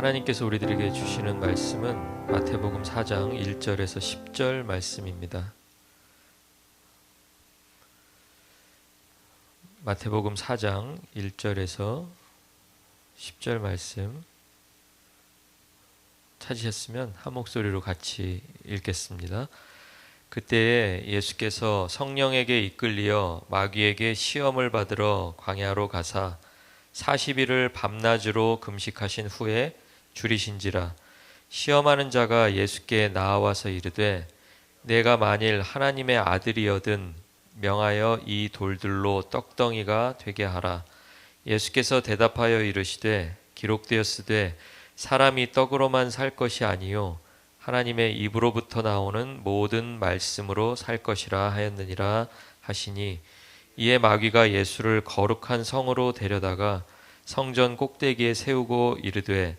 하나님께서 우리들에게 주시는 말씀은 마태복음 4장 1절에서 10절 말씀입니다. 마태복음 4장 1절에서 10절 말씀 찾으셨으면 한 목소리로 같이 읽겠습니다. 그때에 예수께서 성령에게 이끌리어 마귀에게 시험을 받으러 광야로 가사 40일을 밤낮으로 금식하신 후에 줄이신지라. 시험하는 자가 예수께 나아와서 이르되 내가 만일 하나님의 아들이여든 명하여 이 돌들로 떡덩이가 되게 하라. 예수께서 대답하여 이르시되 기록되었으되 사람이 떡으로만 살 것이 아니요 하나님의 입으로부터 나오는 모든 말씀으로 살 것이라 하였느니라 하시니, 이에 마귀가 예수를 거룩한 성으로 데려다가 성전 꼭대기에 세우고 이르되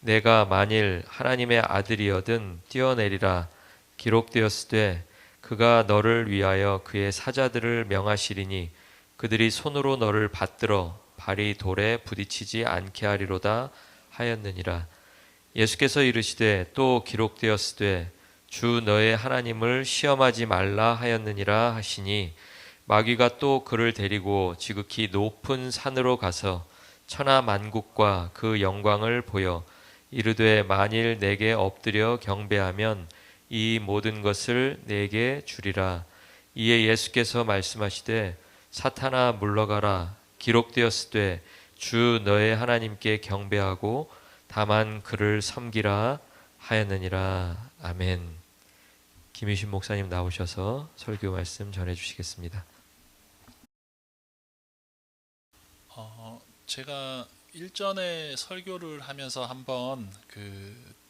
내가 만일 하나님의 아들이여든 뛰어내리라. 기록되었으되 그가 너를 위하여 그의 사자들을 명하시리니 그들이 손으로 너를 받들어 발이 돌에 부딪히지 않게 하리로다 하였느니라. 예수께서 이르시되 또 기록되었으되 주 너의 하나님을 시험하지 말라 하였느니라 하시니, 마귀가 또 그를 데리고 지극히 높은 산으로 가서 천하 만국과 그 영광을 보여 이르되 만일 내게 엎드려 경배하면 이 모든 것을 내게 주리라. 이에 예수께서 말씀하시되 사탄아 물러가라. 기록되었으되 주 너의 하나님께 경배하고 다만 그를 섬기라 하였느니라. 아멘. 김유신 목사님 나오셔서 설교 말씀 전해 주시겠습니다. 제가 일전에 설교를 하면서 한번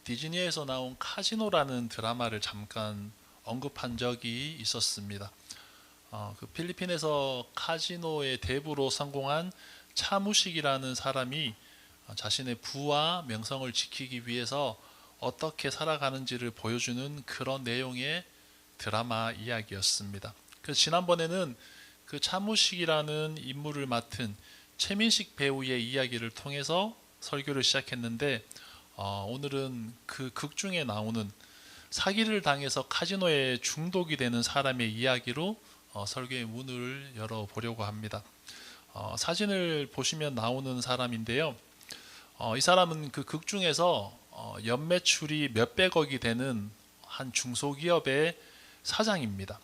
디즈니에서 나온 카지노라는 드라마를 잠깐 언급한 적이 있었습니다. 필리핀에서 카지노의 대부로 성공한 차무식이라는 사람이 자신의 부와 명성을 지키기 위해서 어떻게 살아가는지를 보여주는 그런 내용의 드라마 이야기였습니다. 지난번에는 그 차무식이라는 인물을 맡은 최민식 배우의 이야기를 통해서 설교를 시작했는데, 오늘은 그 극 중에 나오는 사기를 당해서 카지노에 중독이 되는 사람의 이야기로 설교의 문을 열어보려고 합니다. 사진을 보시면 나오는 사람인데요. 이 사람은 그 극 중에서 연매출이 몇백억이 되는 한 중소기업의 사장입니다.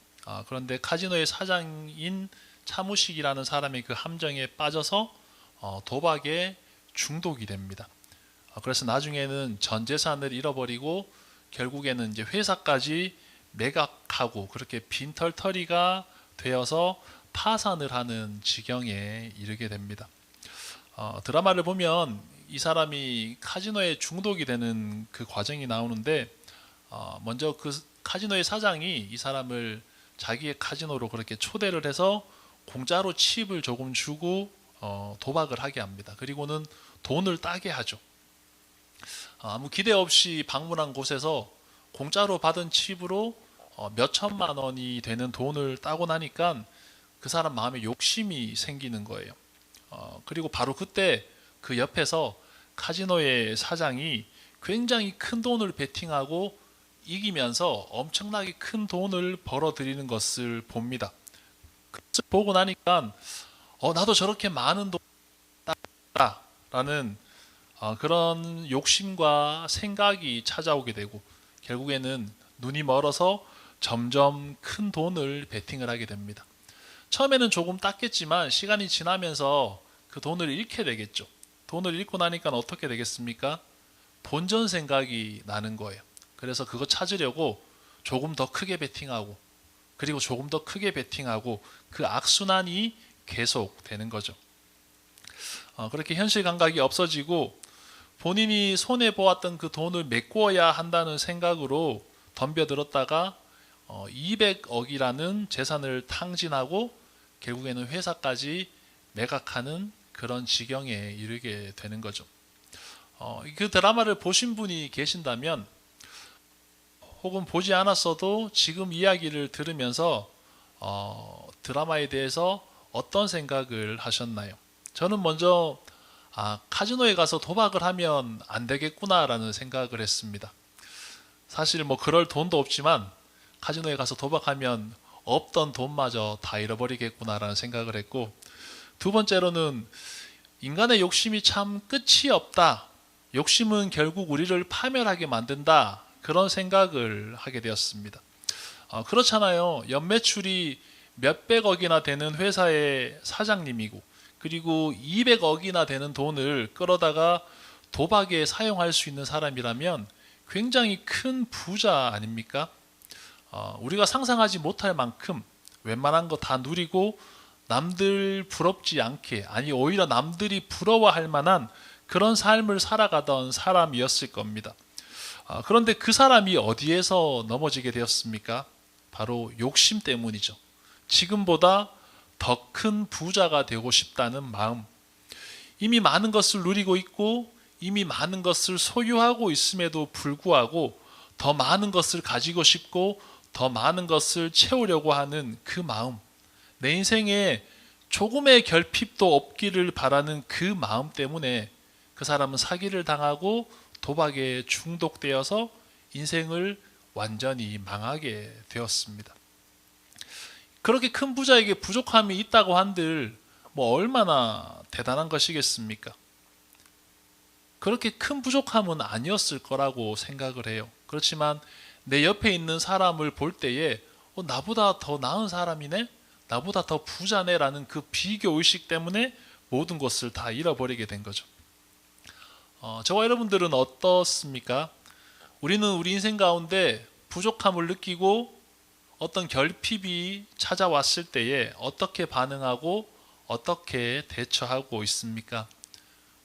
그런데 카지노의 사장인 차무식이라는 사람의 그 함정에 빠져서 도박에 중독이 됩니다. 그래서 나중에는 전 재산을 잃어버리고 결국에는 이제 회사까지 매각하고 그렇게 빈털터리가 되어서 파산을 하는 지경에 이르게 됩니다. 드라마를 보면 이 사람이 카지노에 중독이 되는 그 과정이 나오는데, 먼저 그 카지노의 사장이 이 사람을 자기의 카지노로 그렇게 초대를 해서 공짜로 칩을 조금 주고 도박을 하게 합니다. 그리고는 돈을 따게 하죠. 아무 기대 없이 방문한 곳에서 공짜로 받은 칩으로 몇 천만 원이 되는 돈을 따고 나니까 그 사람 마음에 욕심이 생기는 거예요. 그리고 바로 그때 그 옆에서 카지노의 사장이 굉장히 큰 돈을 베팅하고 이기면서 엄청나게 큰 돈을 벌어들이는 것을 봅니다. 보고 나니까 나도 저렇게 많은 돈 따라는 그런 욕심과 생각이 찾아오게 되고, 결국에는 눈이 멀어서 점점 큰 돈을 베팅을 하게 됩니다. 처음에는 조금 땄겠지만 시간이 지나면서 그 돈을 잃게 되겠죠. 돈을 잃고 나니까 어떻게 되겠습니까? 본전 생각이 나는 거예요. 그래서 그거 찾으려고 조금 더 크게 베팅하고 그리고 조금 더 크게 베팅하고 그 악순환이 계속되는 거죠. 그렇게 현실 감각이 없어지고 본인이 손해보았던 그 돈을 메꾸어야 한다는 생각으로 덤벼들었다가 200억이라는 재산을 탕진하고 결국에는 회사까지 매각하는 그런 지경에 이르게 되는 거죠. 그 드라마를 보신 분이 계신다면, 혹은 보지 않았어도 지금 이야기를 들으면서 드라마에 대해서 어떤 생각을 하셨나요? 저는 먼저 카지노에 가서 도박을 하면 안 되겠구나라는 생각을 했습니다. 사실 뭐 그럴 돈도 없지만 카지노에 가서 도박하면 없던 돈마저 다 잃어버리겠구나라는 생각을 했고, 두 번째로는 인간의 욕심이 참 끝이 없다. 욕심은 결국 우리를 파멸하게 만든다. 그런 생각을 하게 되었습니다. 그렇잖아요. 연매출이 몇백억이나 되는 회사의 사장님이고, 그리고 200억이나 되는 돈을 끌어다가 도박에 사용할 수 있는 사람이라면 굉장히 큰 부자 아닙니까? 우리가 상상하지 못할 만큼 웬만한 거 다 누리고 남들 부럽지 않게, 아니 오히려 남들이 부러워할 만한 그런 삶을 살아가던 사람이었을 겁니다. 그런데 그 사람이 어디에서 넘어지게 되었습니까? 바로 욕심 때문이죠. 지금보다 더 큰 부자가 되고 싶다는 마음. 이미 많은 것을 누리고 있고 이미 많은 것을 소유하고 있음에도 불구하고 더 많은 것을 가지고 싶고 더 많은 것을 채우려고 하는 그 마음. 내 인생에 조금의 결핍도 없기를 바라는 그 마음 때문에 그 사람은 사기를 당하고 도박에 중독되어서 인생을 완전히 망하게 되었습니다. 그렇게 큰 부자에게 부족함이 있다고 한들 뭐 얼마나 대단한 것이겠습니까? 그렇게 큰 부족함은 아니었을 거라고 생각을 해요. 그렇지만 내 옆에 있는 사람을 볼 때에 나보다 더 나은 사람이네? 나보다 더 부자네? 라는 그 비교의식 때문에 모든 것을 다 잃어버리게 된 거죠. 저와 여러분들은 어떻습니까? 우리는 우리 인생 가운데 부족함을 느끼고 어떤 결핍이 찾아왔을 때에 어떻게 반응하고 어떻게 대처하고 있습니까?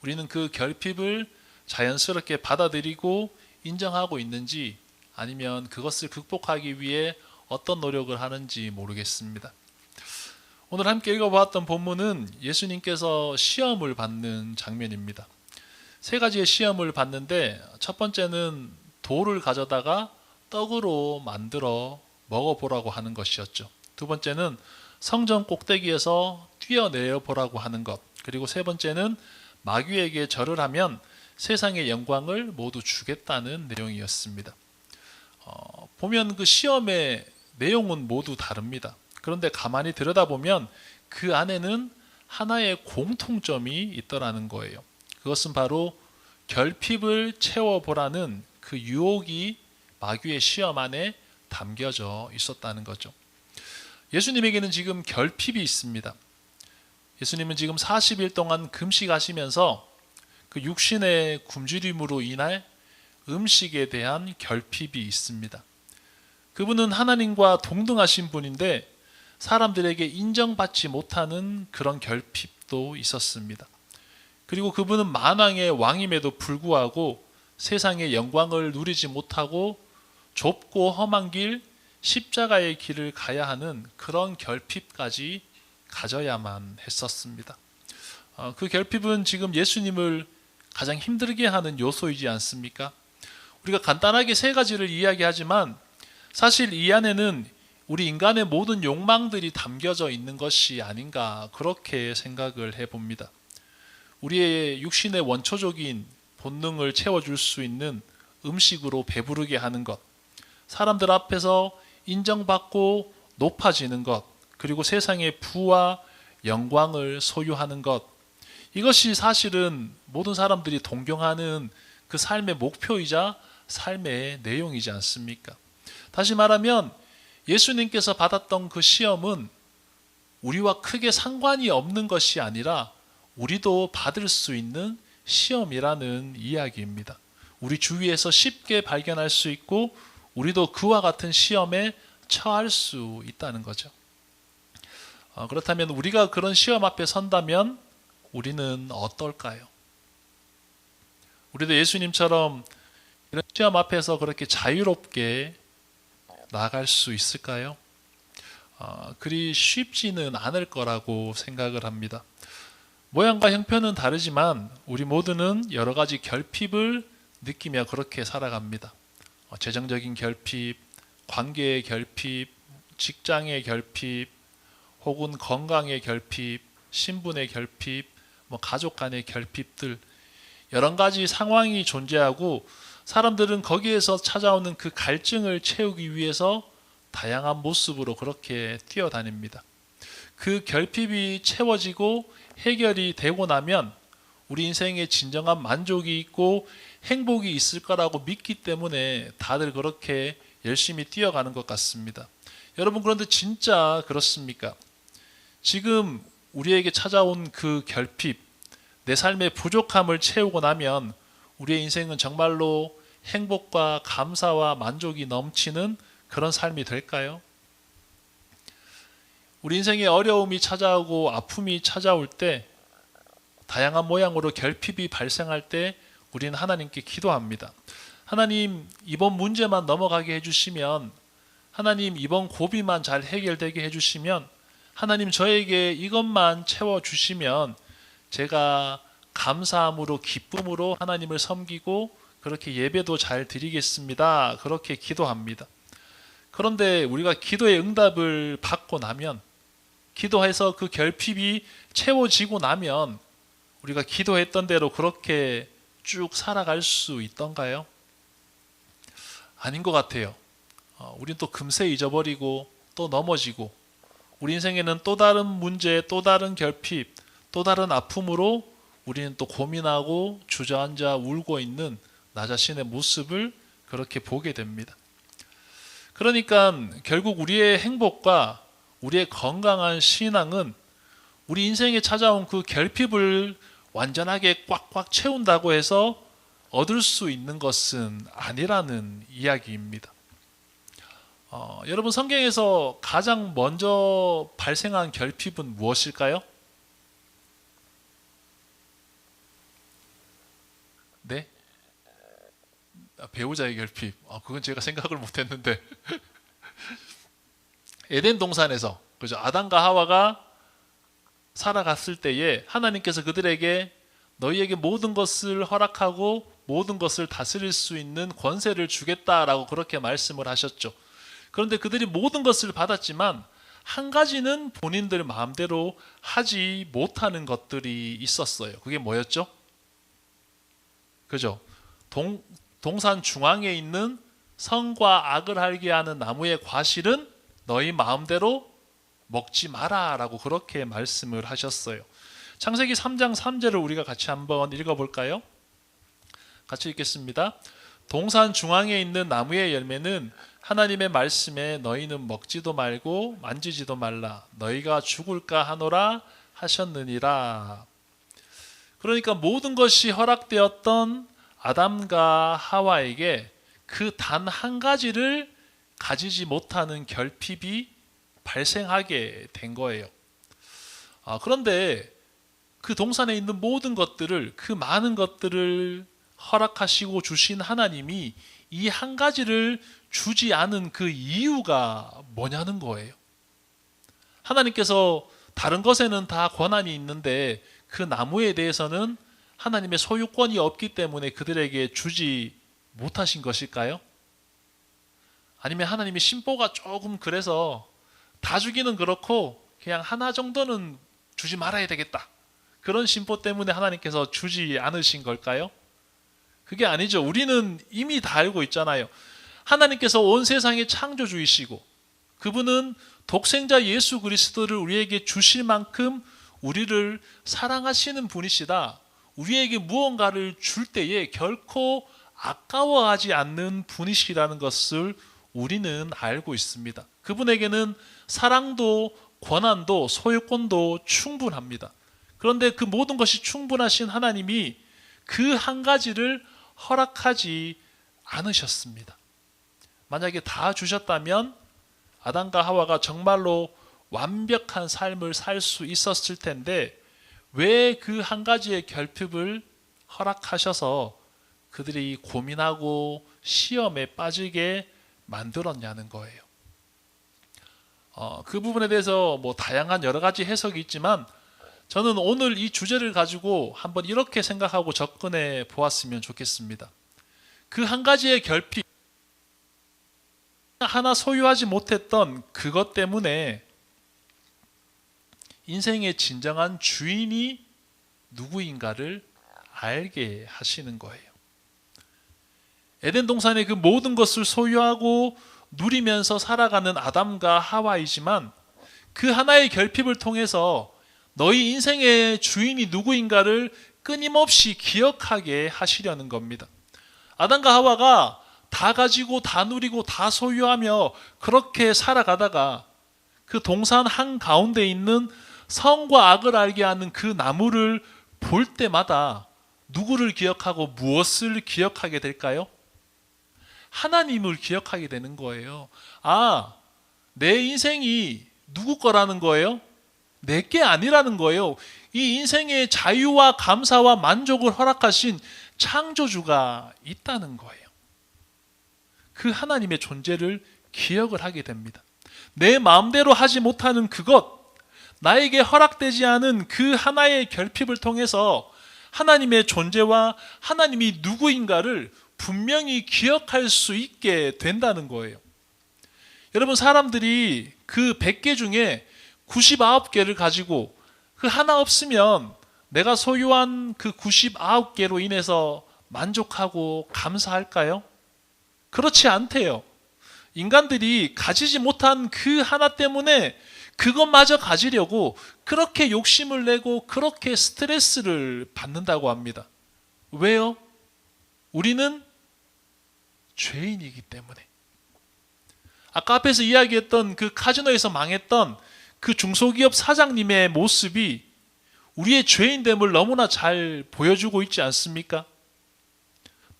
우리는 그 결핍을 자연스럽게 받아들이고 인정하고 있는지, 아니면 그것을 극복하기 위해 어떤 노력을 하는지 모르겠습니다. 오늘 함께 읽어보았던 본문은 예수님께서 시험을 받는 장면입니다. 세 가지의 시험을 받는데, 첫 번째는 돌을 가져다가 떡으로 만들어 먹어보라고 하는 것이었죠. 두 번째는 성전 꼭대기에서 뛰어내려 보라고 하는 것. 그리고 세 번째는 마귀에게 절을 하면 세상의 영광을 모두 주겠다는 내용이었습니다. 보면 그 시험의 내용은 모두 다릅니다. 그런데 가만히 들여다보면 그 안에는 하나의 공통점이 있더라는 거예요. 그것은 바로 결핍을 채워보라는 그 유혹이 마귀의 시험 안에 담겨져 있었다는 거죠. 예수님에게는 지금 결핍이 있습니다. 예수님은 지금 40일 동안 금식하시면서 그 육신의 굶주림으로 인할 음식에 대한 결핍이 있습니다. 그분은 하나님과 동등하신 분인데 사람들에게 인정받지 못하는 그런 결핍도 있었습니다. 그리고 그분은 만왕의 왕임에도 불구하고 세상의 영광을 누리지 못하고 좁고 험한 길, 십자가의 길을 가야 하는 그런 결핍까지 가져야만 했었습니다. 그 결핍은 지금 예수님을 가장 힘들게 하는 요소이지 않습니까? 우리가 간단하게 세 가지를 이야기하지만 사실 이 안에는 우리 인간의 모든 욕망들이 담겨져 있는 것이 아닌가, 그렇게 생각을 해봅니다. 우리의 육신의 원초적인 본능을 채워줄 수 있는 음식으로 배부르게 하는 것, 사람들 앞에서 인정받고 높아지는 것, 그리고 세상의 부와 영광을 소유하는 것, 이것이 사실은 모든 사람들이 동경하는 그 삶의 목표이자 삶의 내용이지 않습니까? 다시 말하면 예수님께서 받았던 그 시험은 우리와 크게 상관이 없는 것이 아니라 우리도 받을 수 있는 시험이라는 이야기입니다. 우리 주위에서 쉽게 발견할 수 있고 우리도 그와 같은 시험에 처할 수 있다는 거죠. 그렇다면 우리가 그런 시험 앞에 선다면 우리는 어떨까요? 우리도 예수님처럼 이런 시험 앞에서 그렇게 자유롭게 나아갈 수 있을까요? 그리 쉽지는 않을 거라고 생각을 합니다. 모양과 형편은 다르지만 우리 모두는 여러 가지 결핍을 느끼며 그렇게 살아갑니다. 재정적인 결핍, 관계의 결핍, 직장의 결핍, 혹은 건강의 결핍, 신분의 결핍, 뭐 가족 간의 결핍들, 여러 가지 상황이 존재하고 사람들은 거기에서 찾아오는 그 갈증을 채우기 위해서 다양한 모습으로 그렇게 뛰어다닙니다. 그 결핍이 채워지고 해결이 되고 나면 우리 인생에 진정한 만족이 있고 행복이 있을 거라고 믿기 때문에 다들 그렇게 열심히 뛰어가는 것 같습니다. 여러분, 그런데 진짜 그렇습니까? 지금 우리에게 찾아온 그 결핍, 내 삶의 부족함을 채우고 나면 우리의 인생은 정말로 행복과 감사와 만족이 넘치는 그런 삶이 될까요? 우리 인생에 어려움이 찾아오고 아픔이 찾아올 때, 다양한 모양으로 결핍이 발생할 때 우리는 하나님께 기도합니다. 하나님, 이번 문제만 넘어가게 해주시면, 하나님 이번 고비만 잘 해결되게 해주시면, 하나님 저에게 이것만 채워주시면 제가 감사함으로 기쁨으로 하나님을 섬기고 그렇게 예배도 잘 드리겠습니다. 그렇게 기도합니다. 그런데 우리가 기도의 응답을 받고 나면, 기도해서 그 결핍이 채워지고 나면 우리가 기도했던 대로 그렇게 쭉 살아갈 수 있던가요? 아닌 것 같아요. 우린 또 금세 잊어버리고 또 넘어지고, 우리 인생에는 또 다른 문제, 또 다른 결핍, 또 다른 아픔으로 우리는 또 고민하고 주저앉아 울고 있는 나 자신의 모습을 그렇게 보게 됩니다. 그러니까 결국 우리의 행복과 우리의 건강한 신앙은 우리 인생에 찾아온 그 결핍을 완전하게 꽉꽉 채운다고 해서 얻을 수 있는 것은 아니라는 이야기입니다. 여러분, 성경에서 가장 먼저 발생한 결핍은 무엇일까요? 네? 배우자의 결핍. 그건 제가 생각을 못했는데 에덴 동산에서, 그죠? 아담과 하와가 살아갔을 때에 하나님께서 그들에게 너희에게 모든 것을 허락하고 모든 것을 다스릴 수 있는 권세를 주겠다라고 그렇게 말씀을 하셨죠. 그런데 그들이 모든 것을 받았지만 한 가지는 본인들 마음대로 하지 못하는 것들이 있었어요. 그게 뭐였죠? 그죠? 동산 중앙에 있는 선과 악을 알게 하는 나무의 과실은 너희 마음대로 먹지 마라 라고 그렇게 말씀을 하셨어요. 창세기 3장 3절을 우리가 같이 한번 읽어볼까요? 같이 읽겠습니다. 동산 중앙에 있는 나무의 열매는 하나님의 말씀에 너희는 먹지도 말고 만지지도 말라 너희가 죽을까 하노라 하셨느니라. 그러니까 모든 것이 허락되었던 아담과 하와에게 그 단 한 가지를 가지지 못하는 결핍이 발생하게 된 거예요. 그런데 그 동산에 있는 모든 것들을, 그 많은 것들을 허락하시고 주신 하나님이 이 한 가지를 주지 않은 그 이유가 뭐냐는 거예요. 하나님께서 다른 것에는 다 권한이 있는데 그 나무에 대해서는 하나님의 소유권이 없기 때문에 그들에게 주지 못하신 것일까요? 아니면 하나님의 심보가 조금 그래서 다 주기는 그렇고 그냥 하나 정도는 주지 말아야 되겠다, 그런 심보 때문에 하나님께서 주지 않으신 걸까요? 그게 아니죠. 우리는 이미 다 알고 있잖아요. 하나님께서 온 세상의 창조주이시고 그분은 독생자 예수 그리스도를 우리에게 주실 만큼 우리를 사랑하시는 분이시다. 우리에게 무언가를 줄 때에 결코 아까워하지 않는 분이시라는 것을 우리는 알고 있습니다. 그분에게는 사랑도 권한도 소유권도 충분합니다. 그런데 그 모든 것이 충분하신 하나님이 그 한 가지를 허락하지 않으셨습니다. 만약에 다 주셨다면 아담과 하와가 정말로 완벽한 삶을 살 수 있었을 텐데 왜 그 한 가지의 결핍을 허락하셔서 그들이 고민하고 시험에 빠지게 만들었냐는 거예요. 그 부분에 대해서 다양한 여러 가지 해석이 있지만 저는 오늘 이 주제를 가지고 한번 이렇게 생각하고 접근해 보았으면 좋겠습니다. 그 한 가지의 결핍, 하나 소유하지 못했던 그것 때문에 인생의 진정한 주인이 누구인가를 알게 하시는 거예요. 에덴 동산의 그 모든 것을 소유하고 누리면서 살아가는 아담과 하와이지만 그 하나의 결핍을 통해서 너희 인생의 주인이 누구인가를 끊임없이 기억하게 하시려는 겁니다. 아담과 하와가 다 가지고 다 누리고 다 소유하며 그렇게 살아가다가 그 동산 한가운데 있는 선과 악을 알게 하는 그 나무를 볼 때마다 누구를 기억하고 무엇을 기억하게 될까요? 하나님을 기억하게 되는 거예요. 아, 내 인생이 누구 거라는 거예요? 내게 아니라는 거예요. 이 인생의 자유와 감사와 만족을 허락하신 창조주가 있다는 거예요. 그 하나님의 존재를 기억을 하게 됩니다. 내 마음대로 하지 못하는 그것, 나에게 허락되지 않은 그 하나의 결핍을 통해서 하나님의 존재와 하나님이 누구인가를 분명히 기억할 수 있게 된다는 거예요. 여러분, 사람들이 그 100개 중에 99개를 가지고 그 하나 없으면 내가 소유한 그 99개로 인해서 만족하고 감사할까요? 그렇지 않대요. 인간들이 가지지 못한 그 하나 때문에 그것마저 가지려고 그렇게 욕심을 내고 그렇게 스트레스를 받는다고 합니다. 왜요? 우리는 죄인이기 때문에. 아까 앞에서 이야기했던 그 카지노에서 망했던 그 중소기업 사장님의 모습이 우리의 죄인됨을 너무나 잘 보여주고 있지 않습니까?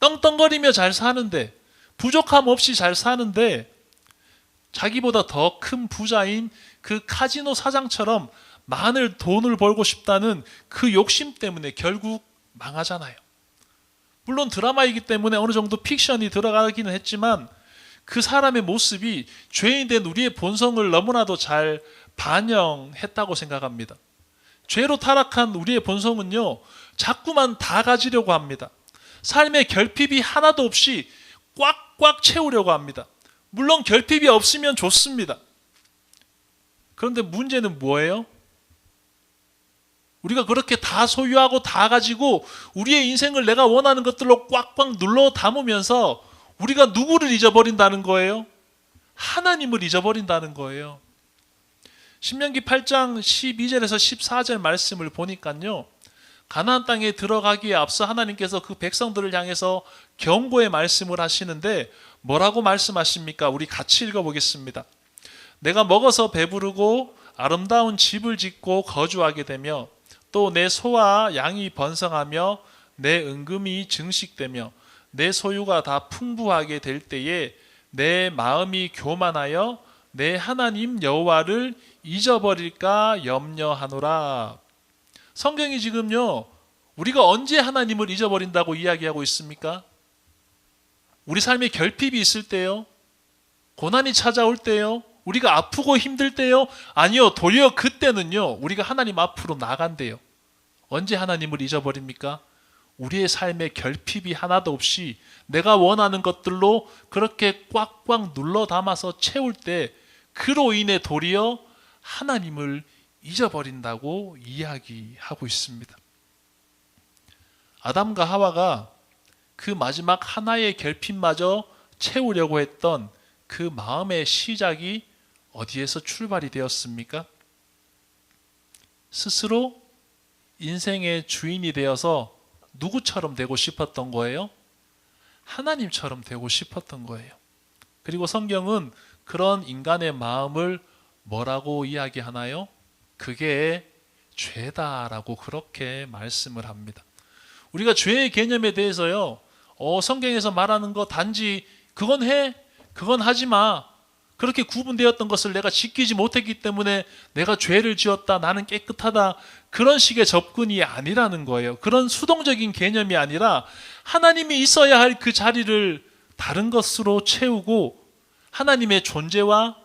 떵떵거리며 잘 사는데, 부족함 없이 잘 사는데 자기보다 더 큰 부자인 그 카지노 사장처럼 많은 돈을 벌고 싶다는 그 욕심 때문에 결국 망하잖아요. 물론 드라마이기 때문에 어느 정도 픽션이 들어가기는 했지만 그 사람의 모습이 죄인된 우리의 본성을 너무나도 잘 반영했다고 생각합니다. 죄로 타락한 우리의 본성은요, 자꾸만 다 가지려고 합니다. 삶의 결핍이 하나도 없이 꽉꽉 채우려고 합니다. 물론 결핍이 없으면 좋습니다. 그런데 문제는 뭐예요? 우리가 그렇게 다 소유하고 다 가지고 우리의 인생을 내가 원하는 것들로 꽉꽉 눌러 담으면서 우리가 누구를 잊어버린다는 거예요? 하나님을 잊어버린다는 거예요. 신명기 8장 12절에서 14절 말씀을 보니까요, 가나안 땅에 들어가기에 앞서 하나님께서 그 백성들을 향해서 경고의 말씀을 하시는데 뭐라고 말씀하십니까? 우리 같이 읽어보겠습니다. 내가 먹어서 배부르고 아름다운 집을 짓고 거주하게 되며 또 내 소와 양이 번성하며 내 은금이 증식되며 내 소유가 다 풍부하게 될 때에 내 마음이 교만하여 내 하나님 여호와를 잊어버릴까 염려하노라. 성경이 지금요, 우리가 언제 하나님을 잊어버린다고 이야기하고 있습니까? 우리 삶에 결핍이 있을 때요? 고난이 찾아올 때요? 우리가 아프고 힘들 때요? 아니요, 도리어 그때는요, 우리가 하나님 앞으로 나간대요. 언제 하나님을 잊어버립니까? 우리의 삶에 결핍이 하나도 없이 내가 원하는 것들로 그렇게 꽉꽉 눌러 담아서 채울 때 그로 인해 도리어 하나님을 잊어버린다고 이야기하고 있습니다. 아담과 하와가 그 마지막 하나의 결핍마저 채우려고 했던 그 마음의 시작이 어디에서 출발이 되었습니까? 스스로 인생의 주인이 되어서 누구처럼 되고 싶었던 거예요? 하나님처럼 되고 싶었던 거예요. 그리고 성경은 그런 인간의 마음을 뭐라고 이야기하나요? 그게 죄다라고 그렇게 말씀을 합니다. 우리가 죄의 개념에 대해서요, 성경에서 말하는 거 단지 그건 해, 그건 하지 마, 그렇게 구분되었던 것을 내가 지키지 못했기 때문에 내가 죄를 지었다, 나는 깨끗하다, 그런 식의 접근이 아니라는 거예요. 그런 수동적인 개념이 아니라 하나님이 있어야 할 그 자리를 다른 것으로 채우고 하나님의 존재와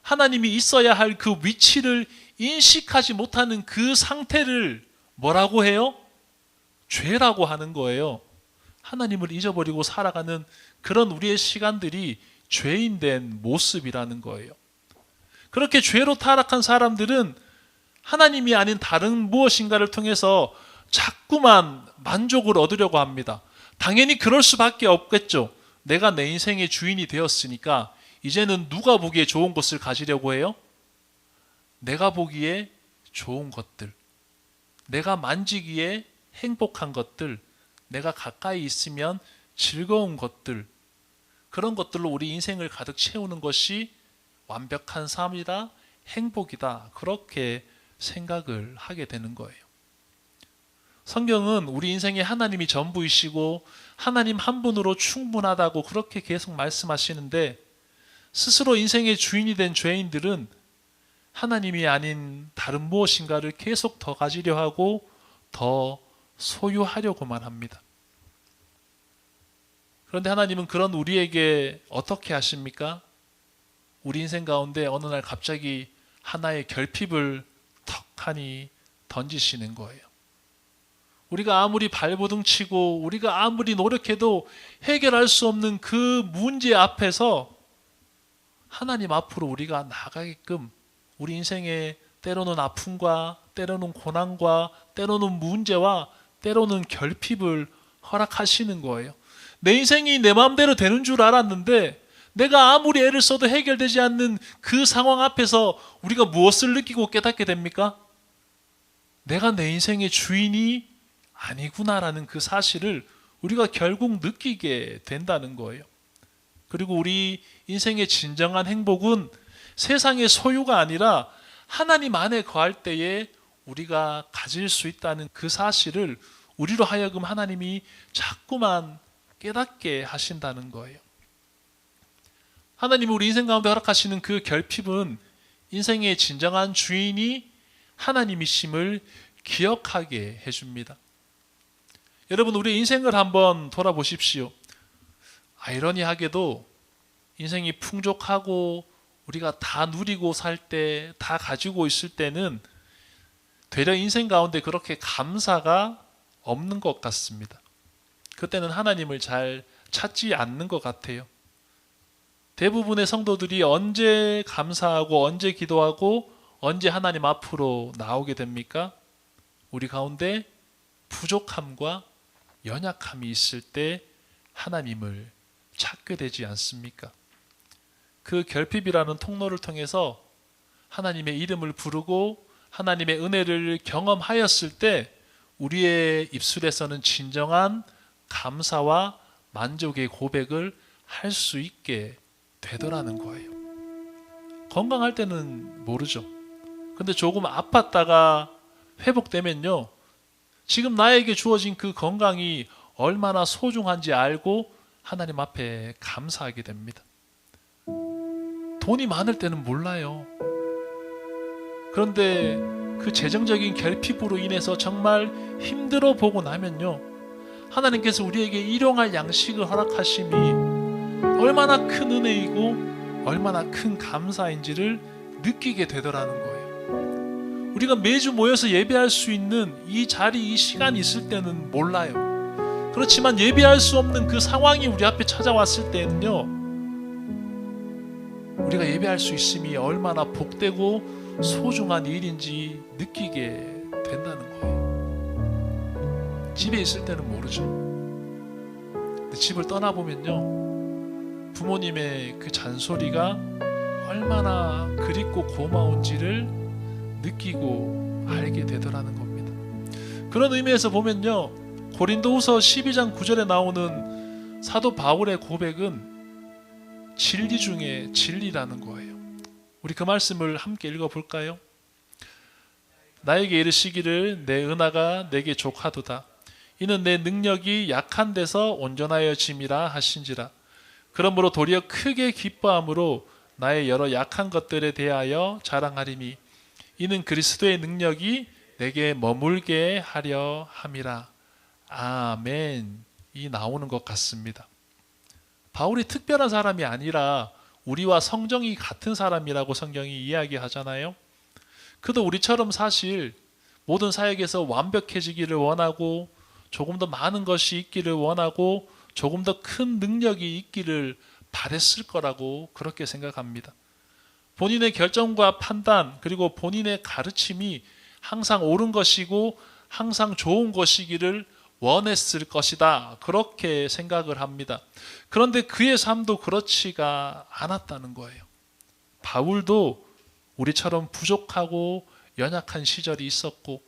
하나님이 있어야 할 그 위치를 인식하지 못하는 그 상태를 뭐라고 해요? 죄라고 하는 거예요. 하나님을 잊어버리고 살아가는 그런 우리의 시간들이 죄인된 모습이라는 거예요. 그렇게 죄로 타락한 사람들은 하나님이 아닌 다른 무엇인가를 통해서 자꾸만 만족을 얻으려고 합니다. 당연히 그럴 수밖에 없겠죠. 내가 내 인생의 주인이 되었으니까 이제는 누가 보기에 좋은 것을 가지려고 해요? 내가 보기에 좋은 것들, 내가 만지기에 행복한 것들, 내가 가까이 있으면 즐거운 것들, 그런 것들로 우리 인생을 가득 채우는 것이 완벽한 삶이다, 행복이다, 그렇게 생각을 하게 되는 거예요. 성경은 우리 인생에 하나님이 전부이시고 하나님 한 분으로 충분하다고 그렇게 계속 말씀하시는데, 스스로 인생의 주인이 된 죄인들은 하나님이 아닌 다른 무엇인가를 계속 더 가지려 하고 더 소유하려고만 합니다. 그런데 하나님은 그런 우리에게 어떻게 하십니까? 우리 인생 가운데 어느 날 갑자기 하나의 결핍을 턱하니 던지시는 거예요. 우리가 아무리 발버둥 치고 우리가 아무리 노력해도 해결할 수 없는 그 문제 앞에서 하나님 앞으로 우리가 나가게끔, 우리 인생에 때로는 아픔과 때로는 고난과 때로는 문제와 때로는 결핍을 허락하시는 거예요. 내 인생이 내 마음대로 되는 줄 알았는데 내가 아무리 애를 써도 해결되지 않는 그 상황 앞에서 우리가 무엇을 느끼고 깨닫게 됩니까? 내가 내 인생의 주인이 아니구나라는 그 사실을 우리가 결국 느끼게 된다는 거예요. 그리고 우리 인생의 진정한 행복은 세상의 소유가 아니라 하나님 안에 거할 때에 우리가 가질 수 있다는 그 사실을 우리로 하여금 하나님이 자꾸만 깨닫게 하신다는 거예요. 하나님이 우리 인생 가운데 허락하시는 그 결핍은 인생의 진정한 주인이 하나님이심을 기억하게 해줍니다. 여러분, 우리 인생을 한번 돌아보십시오. 아이러니하게도 인생이 풍족하고 우리가 다 누리고 살 때, 다 가지고 있을 때는 되려 인생 가운데 그렇게 감사가 없는 것 같습니다. 그때는 하나님을 잘 찾지 않는 것 같아요. 대부분의 성도들이 언제 감사하고 언제 기도하고 언제 하나님 앞으로 나오게 됩니까? 우리 가운데 부족함과 연약함이 있을 때 하나님을 찾게 되지 않습니까? 그 결핍이라는 통로를 통해서 하나님의 이름을 부르고 하나님의 은혜를 경험하였을 때 우리의 입술에서는 진정한 감사와 만족의 고백을 할 수 있게 되더라는 거예요. 건강할 때는 모르죠. 근데 조금 아팠다가 회복되면요, 지금 나에게 주어진 그 건강이 얼마나 소중한지 알고 하나님 앞에 감사하게 됩니다. 돈이 많을 때는 몰라요. 그런데 그 재정적인 결핍으로 인해서 정말 힘들어 보고 나면요, 하나님께서 우리에게 일용할 양식을 허락하심이 얼마나 큰 은혜이고 얼마나 큰 감사인지를 느끼게 되더라는 거예요. 우리가 매주 모여서 예배할 수 있는 이 자리, 이 시간이 있을 때는 몰라요. 그렇지만 예배할 수 없는 그 상황이 우리 앞에 찾아왔을 때는요, 우리가 예배할 수 있음이 얼마나 복되고 소중한 일인지 느끼게 된다는 거예요. 집에 있을 때는 모르죠. 근데 집을 떠나보면요, 부모님의 그 잔소리가 얼마나 그립고 고마운지를 느끼고 알게 되더라는 겁니다. 그런 의미에서 보면요, 고린도후서 12장 9절에 나오는 사도 바울의 고백은 진리 중에 진리라는 거예요. 우리 그 말씀을 함께 읽어볼까요? 나에게 이르시기를 내 은혜가 내게 족하도다. 이는 내 능력이 약한 데서 온전하여짐이라 하신지라. 그러므로 도리어 크게 기뻐함으로 나의 여러 약한 것들에 대하여 자랑하리니 이는 그리스도의 능력이 내게 머물게 하려 함이라. 아멘. 이 나오는 것 같습니다. 바울이 특별한 사람이 아니라 우리와 성정이 같은 사람이라고 성경이 이야기하잖아요. 그도 우리처럼 사실 모든 사역에서 완벽해지기를 원하고 조금 더 많은 것이 있기를 원하고 조금 더 큰 능력이 있기를 바랬을 거라고 그렇게 생각합니다. 본인의 결정과 판단 그리고 본인의 가르침이 항상 옳은 것이고 항상 좋은 것이기를 원했을 것이다. 그렇게 생각을 합니다. 그런데 그의 삶도 그렇지가 않았다는 거예요. 바울도 우리처럼 부족하고 연약한 시절이 있었고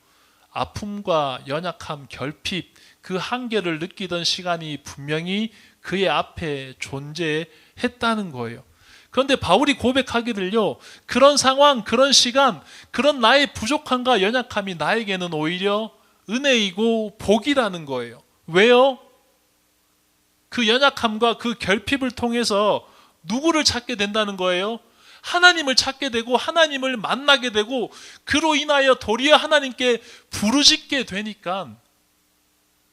아픔과 연약함, 결핍, 그 한계를 느끼던 시간이 분명히 그의 앞에 존재했다는 거예요. 그런데 바울이 고백하기를요, 그런 상황, 그런 시간, 그런 나의 부족함과 연약함이 나에게는 오히려 은혜이고 복이라는 거예요. 왜요? 그 연약함과 그 결핍을 통해서 누구를 찾게 된다는 거예요? 하나님을 찾게 되고 하나님을 만나게 되고 그로 인하여 도리어 하나님께 부르짖게 되니까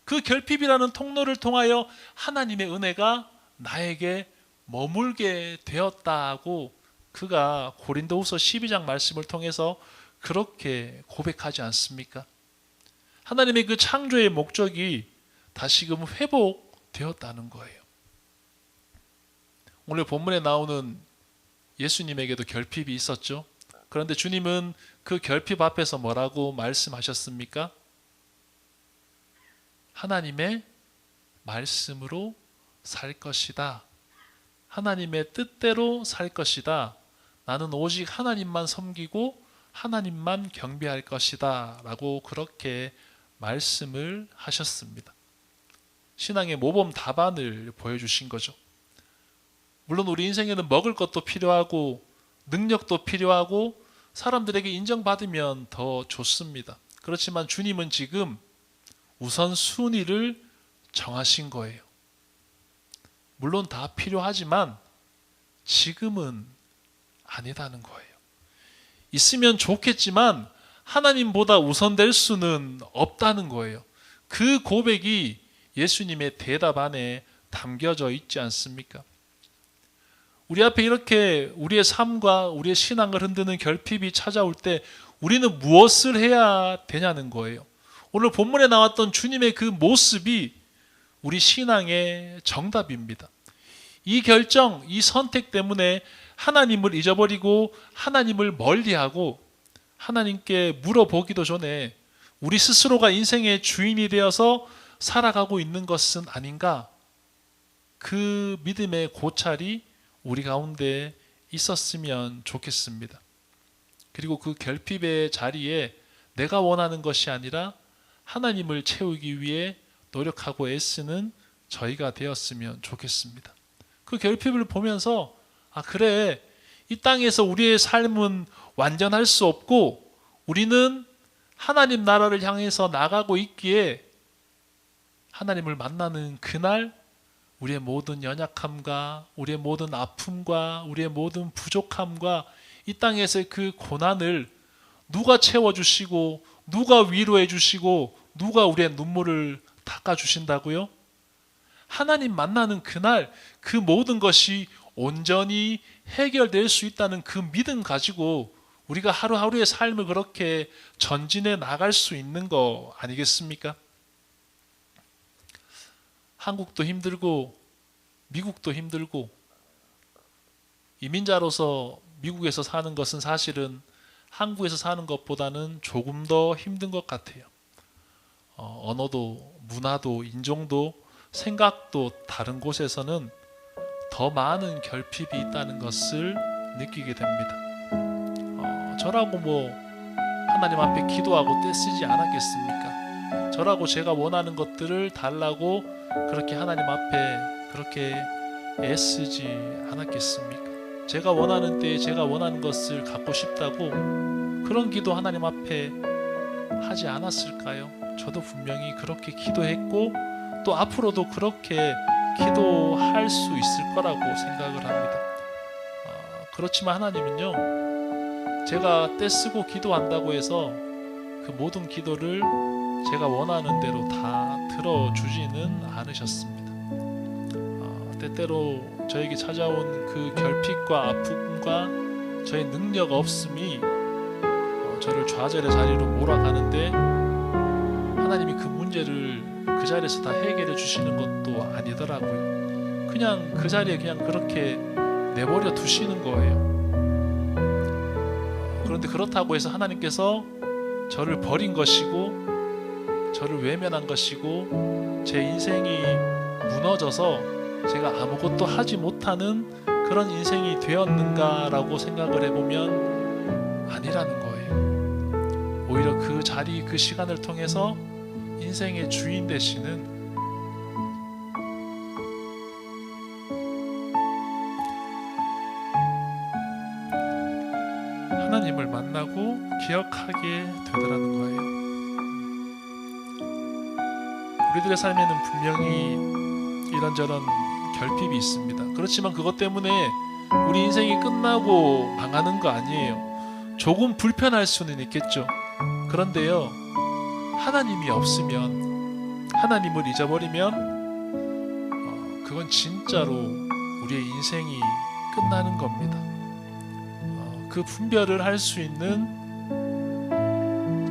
그 결핍이라는 통로를 통하여 하나님의 은혜가 나에게 머물게 되었다고 그가 고린도후서 12장 말씀을 통해서 그렇게 고백하지 않습니까? 하나님의 그 창조의 목적이 다시금 회복되었다는 거예요. 오늘 본문에 나오는 예수님에게도 결핍이 있었죠. 그런데 주님은 그 결핍 앞에서 뭐라고 말씀하셨습니까? 하나님의 말씀으로 살 것이다. 하나님의 뜻대로 살 것이다. 나는 오직 하나님만 섬기고 하나님만 경배할 것이다. 라고 그렇게 말씀을 하셨습니다. 신앙의 모범 답안을 보여주신 거죠. 물론 우리 인생에는 먹을 것도 필요하고 능력도 필요하고 사람들에게 인정받으면 더 좋습니다. 그렇지만 주님은 지금 우선순위를 정하신 거예요. 물론 다 필요하지만 지금은 아니다는 거예요. 있으면 좋겠지만 하나님보다 우선될 수는 없다는 거예요. 그 고백이 예수님의 대답 안에 담겨져 있지 않습니까? 우리 앞에 이렇게 우리의 삶과 우리의 신앙을 흔드는 결핍이 찾아올 때 우리는 무엇을 해야 되냐는 거예요. 오늘 본문에 나왔던 주님의 그 모습이 우리 신앙의 정답입니다. 이 결정, 이 선택 때문에 하나님을 잊어버리고 하나님을 멀리하고 하나님께 물어보기도 전에 우리 스스로가 인생의 주인이 되어서 살아가고 있는 것은 아닌가? 그 믿음의 고찰이 우리 가운데 있었으면 좋겠습니다. 그리고 그 결핍의 자리에 내가 원하는 것이 아니라 하나님을 채우기 위해 노력하고 애쓰는 저희가 되었으면 좋겠습니다. 그 결핍을 보면서 그래, 이 땅에서 우리의 삶은 완전할 수 없고 우리는 하나님 나라를 향해서 나가고 있기에 하나님을 만나는 그날 우리의 모든 연약함과 우리의 모든 아픔과 우리의 모든 부족함과 이 땅에서의 그 고난을 누가 채워주시고 누가 위로해 주시고 누가 우리의 눈물을 닦아주신다고요? 하나님 만나는 그날 그 모든 것이 온전히 해결될 수 있다는 그 믿음 가지고 우리가 하루하루의 삶을 그렇게 전진해 나갈 수 있는 거 아니겠습니까? 한국도 힘들고 미국도 힘들고 이민자로서 미국에서 사는 것은 사실은 한국에서 사는 것보다는 조금 더 힘든 것 같아요. 언어도 문화도 인종도 생각도 다른 곳에서는 더 많은 결핍이 있다는 것을 느끼게 됩니다. 저라고 하나님 앞에 기도하고 떼쓰지 않았겠습니까? 저라고 제가 원하는 것들을 달라고 그렇게 하나님 앞에 그렇게 애쓰지 않았겠습니까? 제가 원하는 때에 제가 원하는 것을 갖고 싶다고 그런 기도 하나님 앞에 하지 않았을까요? 저도 분명히 그렇게 기도했고 또 앞으로도 그렇게 기도할 수 있을 거라고 생각을 합니다. 그렇지만 하나님은요, 제가 떼쓰고 기도한다고 해서 그 모든 기도를 제가 원하는 대로 다 들어주지는 않으셨습니다. 때때로 저에게 찾아온 그 결핍과 아픔과 저의 능력 없음이 저를 좌절의 자리로 몰아가는데 하나님이 그 문제를 그 자리에서 다 해결해 주시는 것도 아니더라고요. 그냥 그 자리에 그냥 그렇게 내버려 두시는 거예요. 그런데 그렇다고 해서 하나님께서 저를 버린 것이고 저를 외면한 것이고 제 인생이 무너져서 제가 아무것도 하지 못하는 그런 인생이 되었는가라고 생각을 해보면 아니라는 거예요. 오히려 그 자리, 그 시간을 통해서 인생의 주인 되시는 하나님을 만나고 기억하게 되더라는 거예요. 우리들의 삶에는 분명히 이런저런 결핍이 있습니다. 그렇지만 그것 때문에 우리 인생이 끝나고 망하는 거 아니에요. 조금 불편할 수는 있겠죠. 그런데요, 하나님이 없으면, 하나님을 잊어버리면 그건 진짜로 우리의 인생이 끝나는 겁니다. 그 분별을 할 수 있는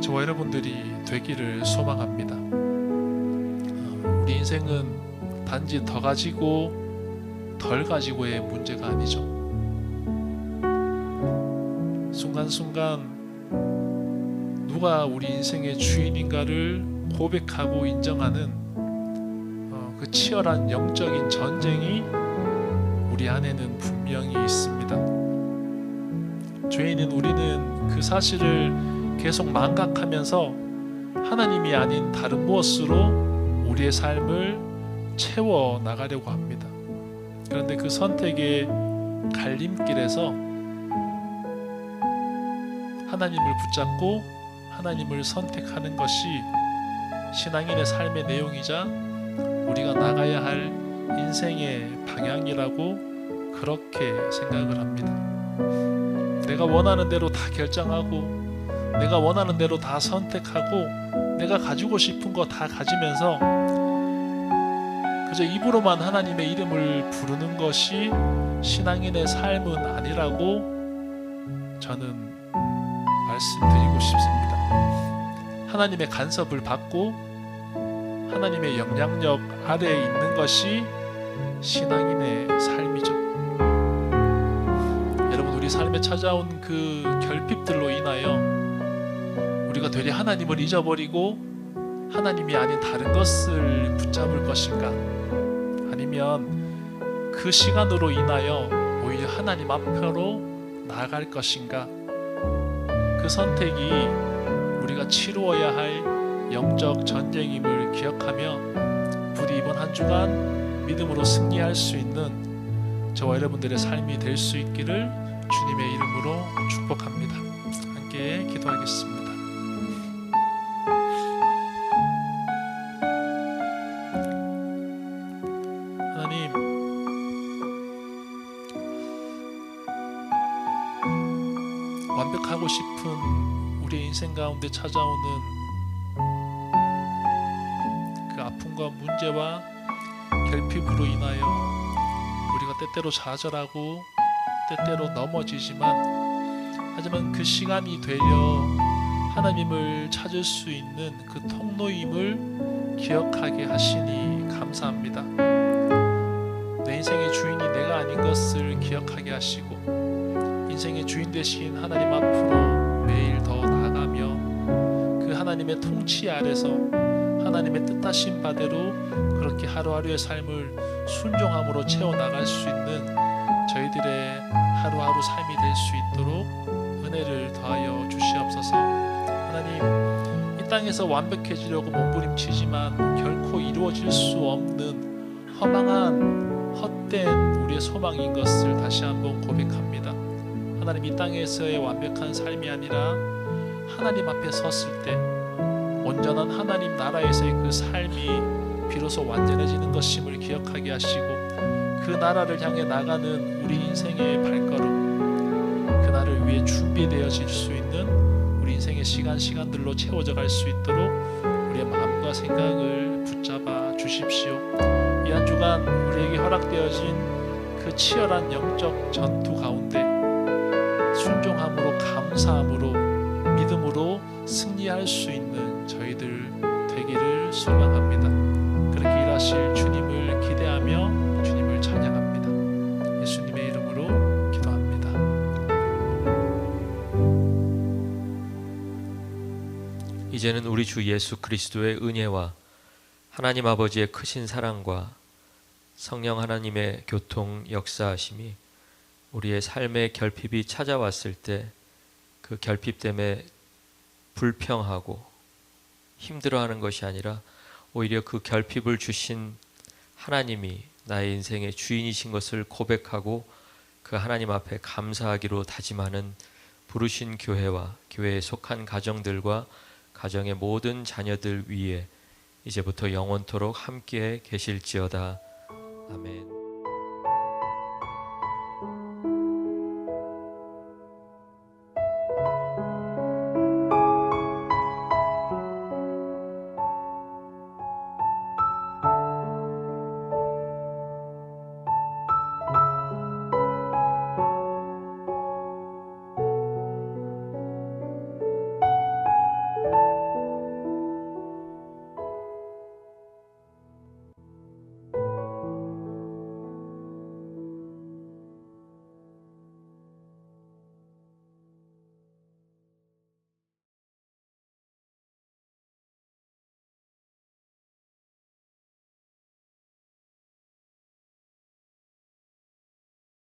저와 여러분들이 되기를 소망합니다. 우리 인생은 단지 더 가지고 덜 가지고의 문제가 아니죠. 순간순간 누가 우리 인생의 주인인가를 고백하고 인정하는 그 치열한 영적인 전쟁이 우리 안에는 분명히 있습니다. 죄인인 우리는 그 사실을 계속 망각하면서 하나님이 아닌 다른 무엇으로 우리의 삶을 채워 나가려고 합니다. 그런데 그 선택의 갈림길에서 하나님을 붙잡고 하나님을 선택하는 것이 신앙인의 삶의 내용이자 우리가 나가야 할 인생의 방향이라고 그렇게 생각을 합니다. 내가 원하는 대로 다 결정하고 내가 원하는 대로 다 선택하고 내가 가지고 싶은 거 다 가지면서 그저 입으로만 하나님의 이름을 부르는 것이 신앙인의 삶은 아니라고 저는 말씀드리고 싶습니다. 하나님의 간섭을 받고 하나님의 영향력 아래에 있는 것이 신앙인의 삶이죠. 여러분, 우리 삶에 찾아온 그 결핍들로 인하여 우리가 되레 하나님을 잊어버리고 하나님이 아닌 다른 것을 붙잡을 것인가, 아니면 그 시간으로 인하여 오히려 하나님 앞으로 나아갈 것인가, 그 선택이 우리가 치루어야 할 영적 전쟁임을 기억하며 부디 이번 한 주간 믿음으로 승리할 수 있는 저와 여러분들의 삶이 될 수 있기를 주님의 이름으로 축복합니다. 함께 기도하겠습니다. 하나님, 완벽하고 싶은 우리의 인생 가운데 찾아오는 그 아픔과 문제와 결핍으로 인하여 우리가 때때로 좌절하고 때때로 넘어지지만, 하지만 그 시간이 되려 하나님을 찾을 수 있는 그 통로임을 기억하게 하시니 감사합니다. 내 인생의 주인이 내가 아닌 것을 기억하게 하시고 인생의 주인 되신 하나님 앞으로 매일 더 나아가며 그 하나님의 통치 아래서 하나님의 뜻하신 바대로 그렇게 하루하루의 삶을 순종함으로 채워나갈 수 있는 저희들의 하루하루 삶이 될 수 있도록 은혜를 더하여 주시옵소서. 하나님, 이 땅에서 완벽해지려고 몸부림치지만 결코 이루어질 수 없는 허망한 헛된 우리의 소망인 것을 다시 한번 고백합니다. 하나님, 이 땅에서의 완벽한 삶이 아니라 하나님 앞에 섰을 때 온전한 하나님 나라에서의 그 삶이 비로소 완전해지는 것임을 기억하게 하시고 그 나라를 향해 나가는 우리 인생의 발걸음, 그 나라를 위해 준비되어질 수 있는 우리 인생의 시간들로 채워져 갈 수 있도록 우리의 마음과 생각을 붙잡아 주십시오. 이 한 주간 우리에게 허락되어진 그 치열한 영적 전투 가운데 순종함으로, 감사함으로, 믿음으로 승리할 수 있는 저희들 되기를 소망합니다. 그렇게 일하실 주님을 기대하며 주님을 찬양합니다. 예수님의 이름으로 기도합니다. 이제는 이제는 우리 주 예수 그리스도의 은혜와 하나님 아버지의 크신 사랑과 성령 하나님의 교통 역사하심이 우리의 삶의 결핍이 찾아왔을 때 그 결핍 때문에 불평하고 힘들어하는 것이 아니라 오히려 그 결핍을 주신 하나님이 나의 인생의 주인이신 것을 고백하고 그 하나님 앞에 감사하기로 다짐하는 부르신 교회와 교회에 속한 가정들과 가정의 모든 자녀들 위에 이제부터 영원토록 함께 계실지어다. 아멘.